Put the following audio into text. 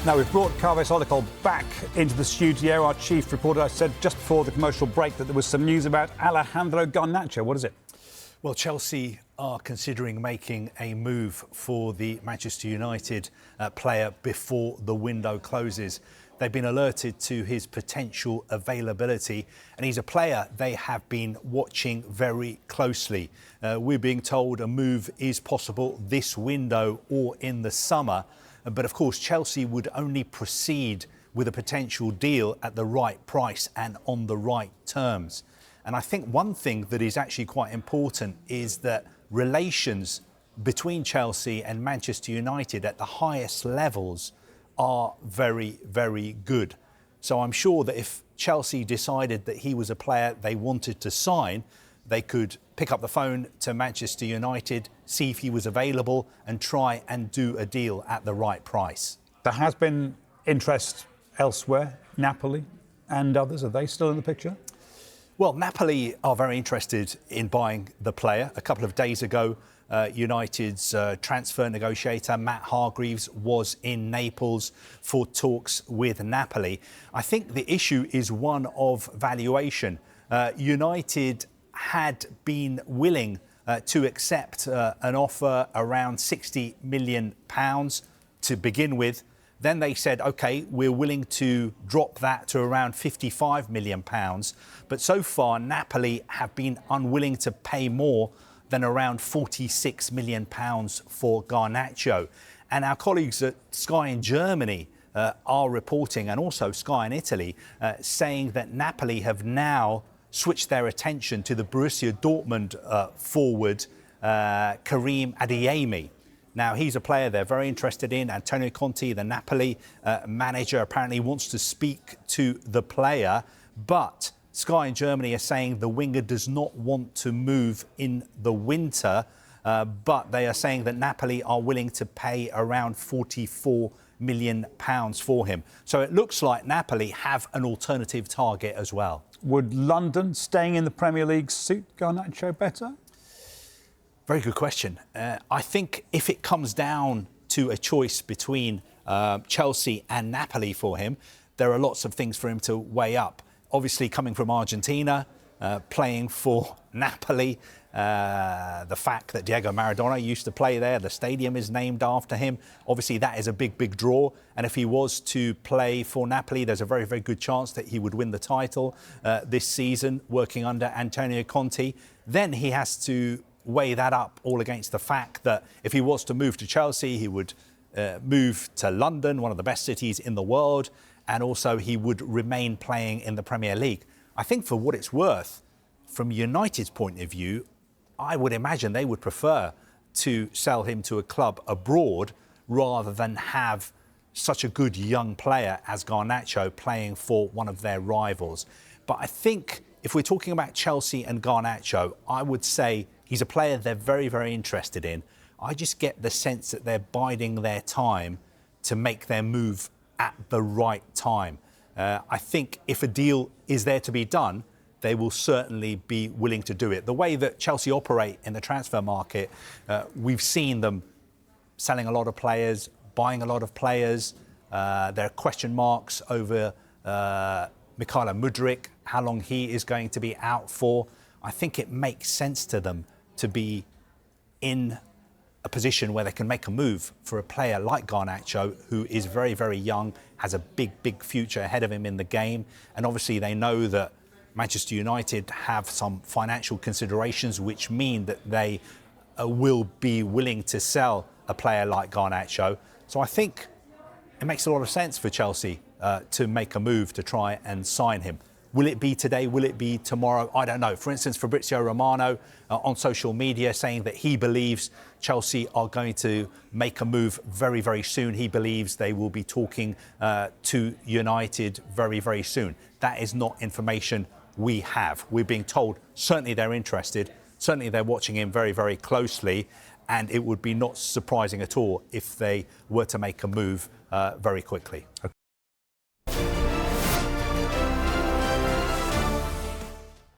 Now, we've brought Kaveh Solhekol back into the studio. Our chief reporter, I said just before the commercial break that there was some news about Alejandro Garnacho. What is it? Well, Chelsea are considering making a move for the Manchester United player before the window closes. They've been alerted to his potential availability, and he's a player they have been watching very closely. We're being told a move is possible this window or in the summer. But of course, Chelsea would only proceed with a potential deal at the right price and on the right terms. And I think one thing that is actually quite important is that relations between Chelsea and Manchester United at the highest levels are very, very good. So I'm sure that if Chelsea decided that he was a player they wanted to sign, they could pick up the phone to Manchester United, see if he was available and try and do a deal at the right price. There has been interest elsewhere, Napoli and others. Are they still in the picture? Well, Napoli are very interested in buying the player. A couple of days ago, United's transfer negotiator, Matt Hargreaves, was in Naples for talks with Napoli. I think the issue is one of valuation. United had been willing to accept an offer around £60 million to begin with. Then they said, OK, we're willing to drop that to around £55 million. But so far, Napoli have been unwilling to pay more than around £46 million for Garnacho. And our colleagues at Sky in Germany are reporting, and also Sky in Italy, saying that Napoli have now switched their attention to the Borussia Dortmund forward, Karim Adeyemi. Now, he's a player they're very interested in. Antonio Conte, the Napoli manager, apparently wants to speak to the player. But Sky in Germany are saying the winger does not want to move in the winter. But they are saying that Napoli are willing to pay around £44 million for him. So it looks like Napoli have an alternative target as well. Would London staying in the Premier League suit Garnacho better? Very good question. I think if it comes down to a choice between Chelsea and Napoli for him, there are lots of things for him to weigh up. Obviously, coming from Argentina, playing for Napoli, the fact that Diego Maradona used to play there, the stadium is named after him. Obviously, that is a big, big draw. And if he was to play for Napoli, there's a very, very good chance that he would win the title this season, working under Antonio Conte. Then he has to weigh that up all against the fact that if he was to move to Chelsea, he would move to London, one of the best cities in the world, and also he would remain playing in the Premier League. I think for what it's worth, from United's point of view, I would imagine they would prefer to sell him to a club abroad rather than have such a good young player as Garnacho playing for one of their rivals. But I think if we're talking about Chelsea and Garnacho, I would say he's a player they're very, very interested in. I just get the sense that they're biding their time to make their move at the right time. I think if a deal is there to be done, they will certainly be willing to do it. The way that Chelsea operate in the transfer market, we've seen them selling a lot of players, buying a lot of players. There are question marks over Mykhailo Mudryk, how long he is going to be out for. I think it makes sense to them to be in a position where they can make a move for a player like Garnacho, who is very, very young, has a big, big future ahead of him in the game. And obviously they know that Manchester United have some financial considerations which mean that they will be willing to sell a player like Garnacho. So I think it makes a lot of sense for Chelsea to make a move to try and sign him. Will it be today? Will it be tomorrow? I don't know. For instance, Fabrizio Romano on social media saying that he believes Chelsea are going to make a move very, very soon. He believes they will be talking to United very, very soon. That is not information we have. We're being told certainly they're interested. Certainly they're watching him very, very closely. And it would be not surprising at all if they were to make a move very quickly.